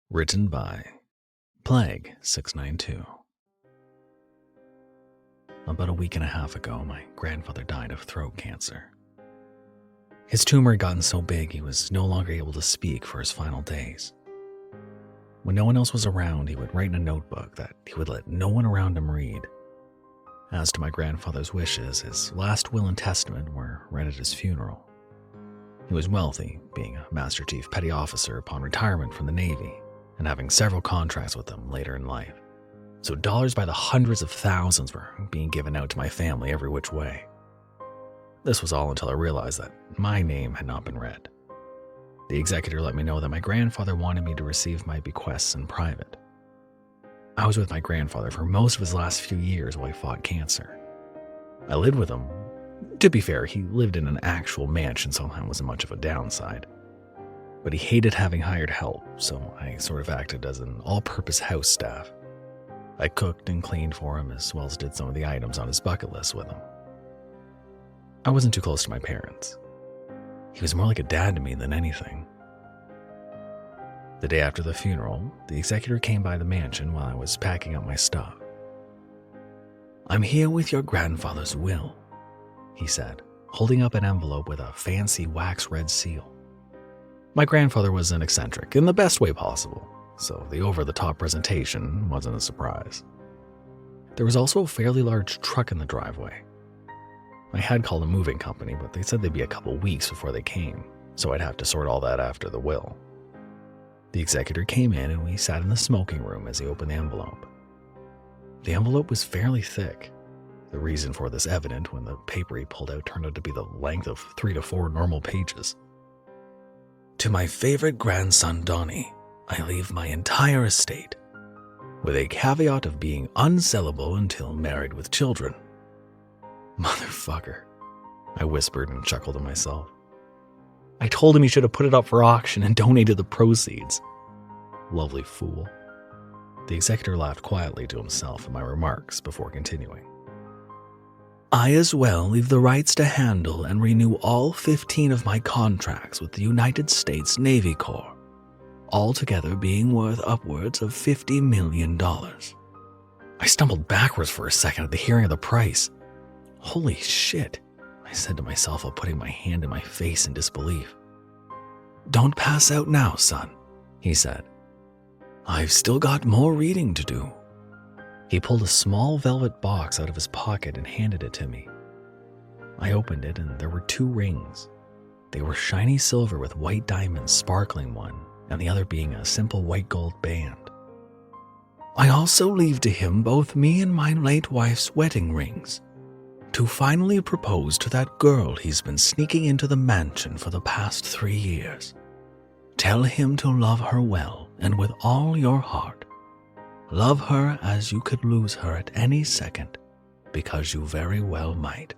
Written by Plague 692. About a week and a half ago, my grandfather died of throat cancer. His tumor had gotten so big he was no longer able to speak for his final days. When no one else was around, he would write in a notebook that he would let no one around him read. As to my grandfather's wishes, his last will and testament were read at his funeral. He was wealthy, being a Master Chief Petty Officer upon retirement from the Navy, and having several contracts with them later in life. So dollars by the hundreds of thousands were being given out to my family every which way. This was all until I realized that my name had not been read. The executor let me know that my grandfather wanted me to receive my bequests in private. I was with my grandfather for most of his last few years while he fought cancer. I lived with him. To be fair, he lived in an actual mansion, so that wasn't much of a downside. But he hated having hired help, so I sort of acted as an all-purpose house staff. I cooked and cleaned for him, as well as did some of the items on his bucket list with him. I wasn't too close to my parents. He was more like a dad to me than anything. The day after the funeral, the executor came by the mansion while I was packing up my stuff. "I'm here with your grandfather's will," he said, holding up an envelope with a fancy wax red seal. My grandfather was an eccentric in the best way possible, so the over-the-top presentation wasn't a surprise. There was also a fairly large truck in the driveway. I had called a moving company, but they said they'd be a couple weeks before they came, so I'd have to sort all that after the will. The executor came in and we sat in the smoking room as he opened the envelope. The envelope was fairly thick. The reason for this evident when the paper he pulled out turned out to be the length of 3 to 4 normal pages. "To my favorite grandson Donnie, I leave my entire estate, with a caveat of being unsellable until married with children." Motherfucker, I whispered and chuckled to myself. I told him he should have put it up for auction and donated the proceeds. Lovely fool. The executor laughed quietly to himself at my remarks before continuing. "I as well leave the rights to handle and renew all 15 of my contracts with the United States Navy Corps, altogether being worth upwards of $50 million. I stumbled backwards for a second at the hearing of the price. Holy shit, I said to myself while putting my hand in my face in disbelief. "Don't pass out now, son," he said. "I've still got more reading to do." He pulled a small velvet box out of his pocket and handed it to me. I opened it and there were 2 rings. They were shiny silver with white diamonds sparkling one, and the other being a simple white gold band. "I also leave to him both me and my late wife's wedding rings, to finally propose to that girl he's been sneaking into the mansion for the past 3 years. Tell him to love her well and with all your heart. Love her as you could lose her at any second, because you very well might."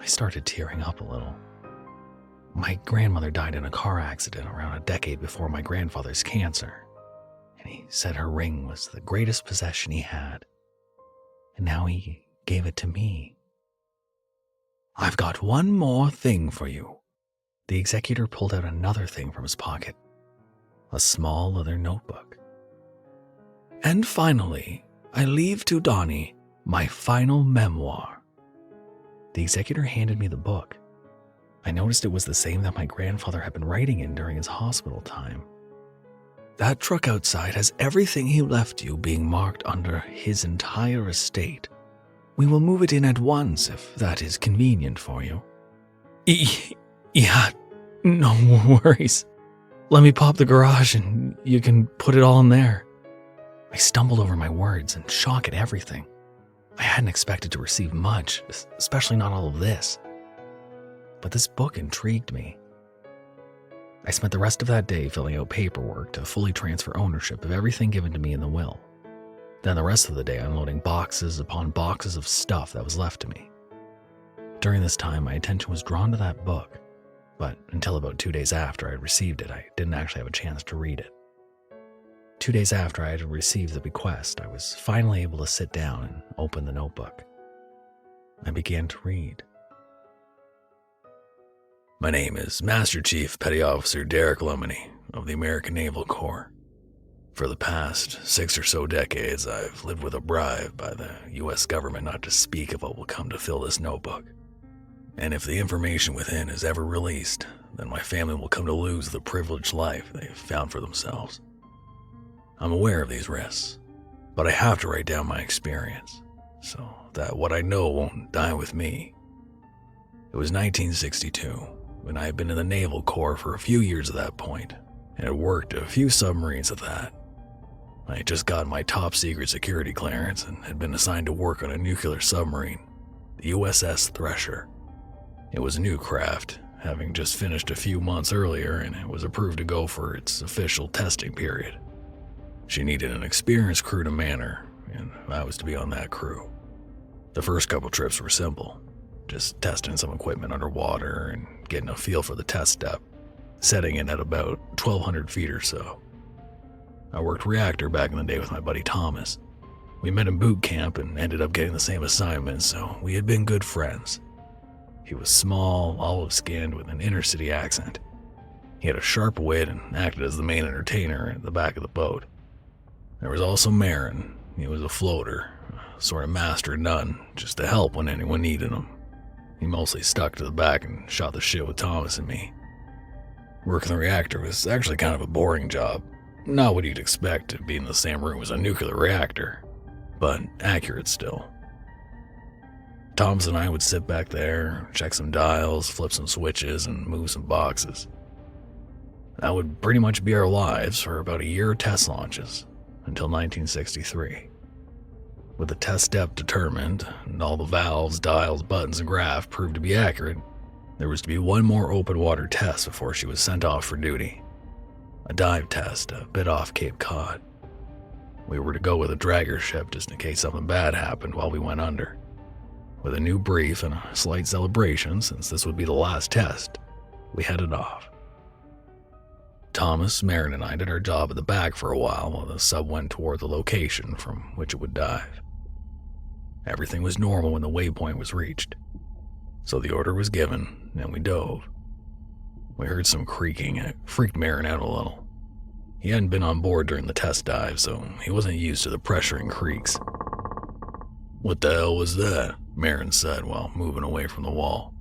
I started tearing up a little. My grandmother died in a car accident around a decade before my grandfather's cancer, and he said her ring was the greatest possession he had, and now he gave it to me. "I've got one more thing for you." The executor pulled out another thing from his pocket, a small leather notebook. "And finally, I leave to Donnie my final memoir." The executor handed me the book. I noticed it was the same that my grandfather had been writing in during his hospital time. "That truck outside has everything he left you being marked under his entire estate. We will move it in at once if that is convenient for you." Yeah, no worries. Let me pop the garage and you can put it all in there." I stumbled over my words in shock at everything. I hadn't expected to receive much, especially not all of this. But this book intrigued me. I spent the rest of that day filling out paperwork to fully transfer ownership of everything given to me in the will. Then the rest of the day unloading boxes upon boxes of stuff that was left to me. During this time, my attention was drawn to that book, but until about 2 days after I had received it, I didn't actually have a chance to read it. 2 days after I had received the bequest, I was finally able to sit down and open the notebook. I began to read. "My name is Master Chief Petty Officer Derek Luminy of the American Naval Corps. For the past 6 or so decades, I've lived with a bribe by the US government not to speak of what will come to fill this notebook. And if the information within is ever released, then my family will come to lose the privileged life they've found for themselves. I'm aware of these risks, but I have to write down my experience, so that what I know won't die with me. It was 1962, when I had been in the Naval Corps for a few years at that point, and had worked a few submarines at that. I had just gotten my top-secret security clearance and had been assigned to work on a nuclear submarine, the USS Thresher. It was a new craft, having just finished a few months earlier, and it was approved to go for its official testing period. She needed an experienced crew to man her, and I was to be on that crew. The first couple trips were simple, just testing some equipment underwater and getting a feel for the test step, setting it at about 1,200 feet or so. I worked reactor back in the day with my buddy Thomas. We met in boot camp and ended up getting the same assignment, so we had been good friends. He was small, olive-skinned, with an inner-city accent. He had a sharp wit and acted as the main entertainer at the back of the boat. There was also Marin. He was a floater, a sort of master nun, just to help when anyone needed him. He mostly stuck to the back and shot the shit with Thomas and me. Working the reactor was actually kind of a boring job. Not what you'd expect to be in the same room as a nuclear reactor, but accurate still. Thomas and I would sit back there, check some dials, flip some switches, and move some boxes. That would pretty much be our lives for about a year of test launches, until 1963. With the test depth determined, and all the valves, dials, buttons, and graph proved to be accurate, there was to be one more open water test before she was sent off for duty. A dive test, a bit off Cape Cod. We were to go with a dragger ship just in case something bad happened while we went under. With a new brief and a slight celebration, since this would be the last test, we headed off. Thomas, Marin, and I did our job at the back for a while the sub went toward the location from which it would dive. Everything was normal when the waypoint was reached, so the order was given and we dove. We heard some creaking and it freaked Marin out a little. He hadn't been on board during the test dive, so he wasn't used to the pressure and creaks. "What the hell was that?" Marin said while moving away from the wall.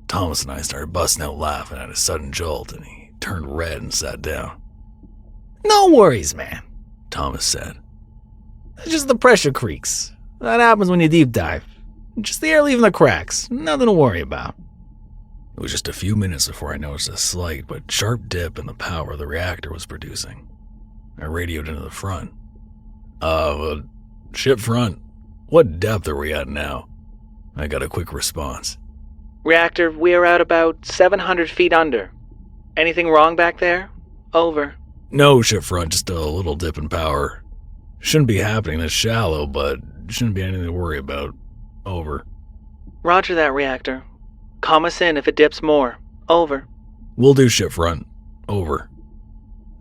Thomas and I started busting out laughing at his sudden jolt, and he turned red and sat down. "No worries, man," Thomas said. "It's just the pressure creaks. That happens when you deep dive. Just the air leaving the cracks. Nothing to worry about." It was just a few minutes before I noticed a slight but sharp dip in the power the reactor was producing. I radioed into the front. Ship front, what depth are we at now?" I got a quick response. "Reactor, we are at about 700 feet under. Anything wrong back there? Over." "No, ship front, just a little dip in power. Shouldn't be happening this shallow, but shouldn't be anything to worry about. Over." "Roger that, Reactor. Calm us in if it dips more. Over." "Will do, ship front. Over."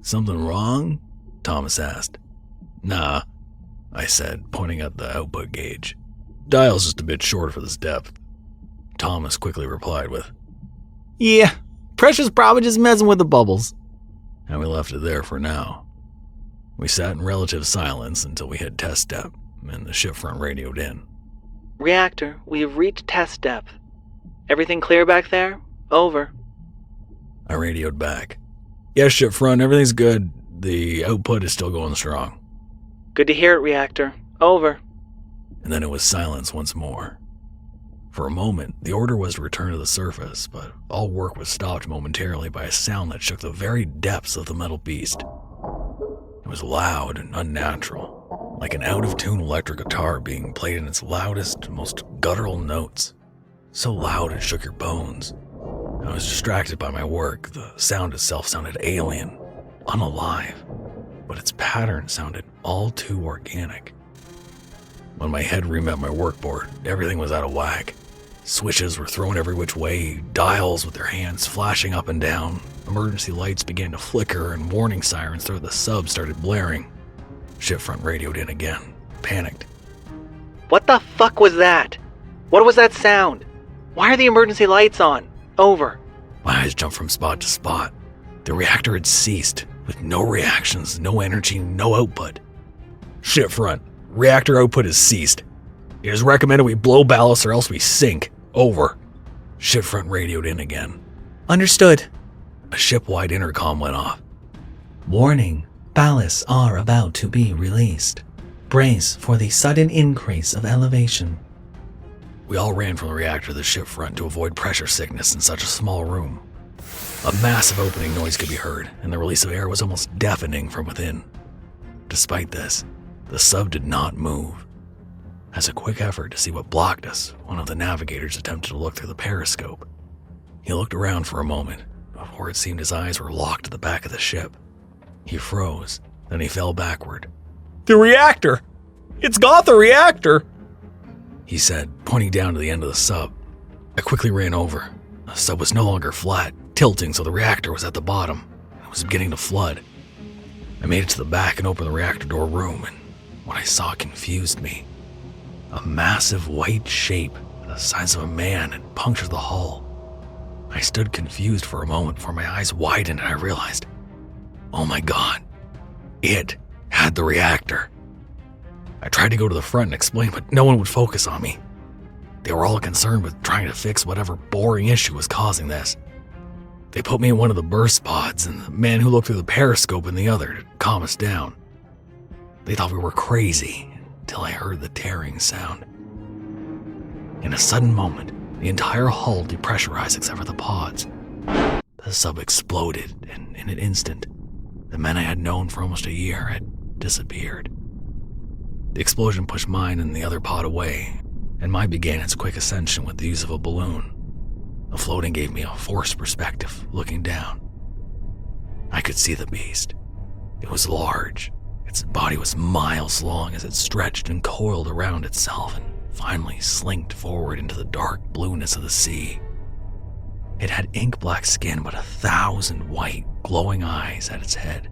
"Something wrong?" Thomas asked. "Nah," I said, pointing at the output gauge. "Dial's just a bit short for this depth." Thomas quickly replied with, "Yeah, pressure's probably just messing with the bubbles." And we left it there for now. We sat in relative silence until we hit test depth, and the shipfront radioed in. "Reactor, we've reached test depth. Everything clear back there? Over." I radioed back. "Yes, shipfront, everything's good. The output is still going strong." "Good to hear it, Reactor. Over." And then it was silence once more. For a moment, the order was to return to the surface, but all work was stopped momentarily by a sound that shook the very depths of the metal beast. It was loud and unnatural, like an out-of-tune electric guitar being played in its loudest, most guttural notes. So loud it shook your bones. I was distracted by my work. The sound itself sounded alien, unalive, but its pattern sounded all too organic. When my head re-met my workboard, everything was out of whack. Switches were thrown every which way, dials with their hands flashing up and down. Emergency lights began to flicker and warning sirens throughout the sub started blaring. Shipfront radioed in again, panicked. "What the fuck was that? What was that sound? Why are the emergency lights on? Over." My eyes jumped from spot to spot. The reactor had ceased. with no reactions, no energy, no output. Shipfront, reactor output has ceased. It is recommended we blow ballast or else we sink. Over. Shipfront radioed in again. Understood. A ship-wide intercom went off. Warning, ballasts are about to be released. Brace for the sudden increase of elevation. We all ran from the reactor to the shipfront to avoid pressure sickness in such a small room. A massive opening noise could be heard, and the release of air was almost deafening from within. Despite this, the sub did not move. As a quick effort to see what blocked us, one of the navigators attempted to look through the periscope. He looked around for a moment, before it seemed his eyes were locked at the back of the ship. He froze, then he fell backward. The reactor! It's got the reactor! He said, pointing down to the end of the sub. I quickly ran over. The sub was no longer flat, tilting so the reactor was at the bottom. It was beginning to flood. I made it to the back and opened the reactor door room, and what I saw confused me. A massive white shape, the size of a man, had punctured the hull. I stood confused for a moment before my eyes widened and I realized, oh my God, it had the reactor. I tried to go to the front and explain, but no one would focus on me. They were all concerned with trying to fix whatever boring issue was causing this. They put me in one of the burst pods and the man who looked through the periscope in the other to calm us down. They thought we were crazy until I heard the tearing sound. In a sudden moment, the entire hull depressurized except for the pods. The sub exploded, and in an instant, the men I had known for almost a year had disappeared. The explosion pushed mine and the other pod away, and mine began its quick ascension with the use of a balloon. The floating gave me a forced perspective, looking down. I could see the beast. It was large. Its body was miles long as it stretched and coiled around itself and finally slinked forward into the dark blueness of the sea. It had ink-black skin but 1,000 white, glowing eyes at its head.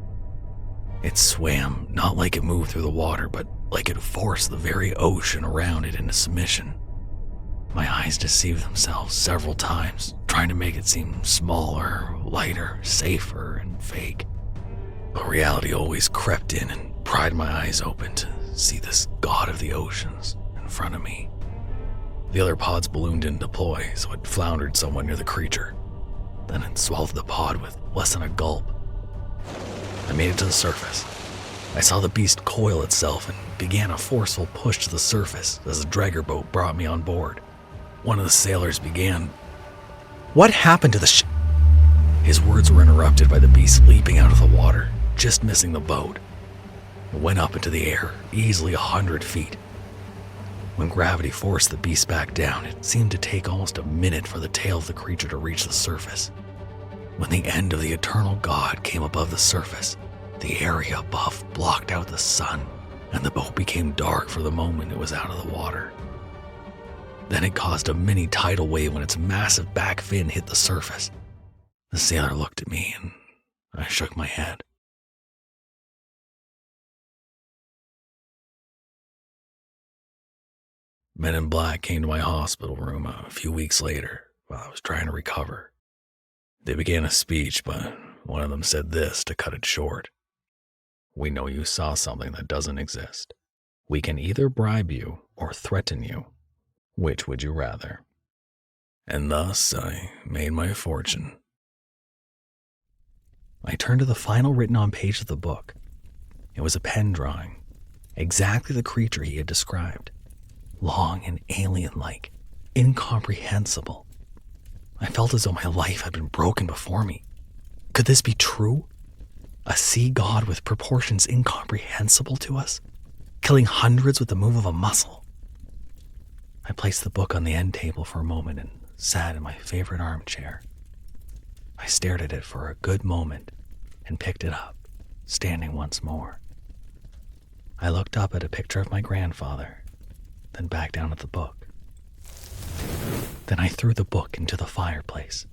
It swam not like it moved through the water, but like it forced the very ocean around it into submission. My eyes deceived themselves several times, trying to make it seem smaller, lighter, safer, and fake. But reality always crept in and pried my eyes open to see this god of the oceans in front of me. The other pod's balloon didn't deploy, so it floundered somewhere near the creature. Then it swallowed the pod with less than a gulp. I made it to the surface. I saw the beast coil itself and began a forceful push to the surface as the dragger boat brought me on board. One of the sailors began, What happened to the ship? His words were interrupted by the beast leaping out of the water, just missing the boat. It went up into the air, easily 100 feet. When gravity forced the beast back down, it seemed to take almost a minute for the tail of the creature to reach the surface. When the end of the eternal god came above the surface, the area above blocked out the sun, and the boat became dark for the moment it was out of the water. Then it caused a mini tidal wave when its massive back fin hit the surface. The sailor looked at me, and I shook my head. Men in black came to my hospital room a few weeks later while I was trying to recover. They began a speech, but one of them said this to cut it short. We know you saw something that doesn't exist. We can either bribe you or threaten you. Which would you rather? And thus I made my fortune. I turned to the final written-on page of the book. It was a pen drawing, exactly the creature he had described. Long and alien-like, incomprehensible. I felt as though my life had been broken before me. Could this be true? A sea god with proportions incomprehensible to us, killing hundreds with the move of a muscle. I placed the book on the end table for a moment and sat in my favorite armchair. I stared at it for a good moment and picked it up, standing once more. I looked up at a picture of my grandfather, then back down at the book. Then I threw the book into the fireplace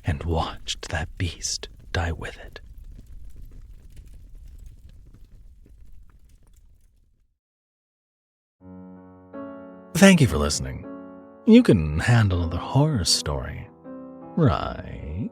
and watched that beast die with it. Thank you for listening. You can handle another horror story, right?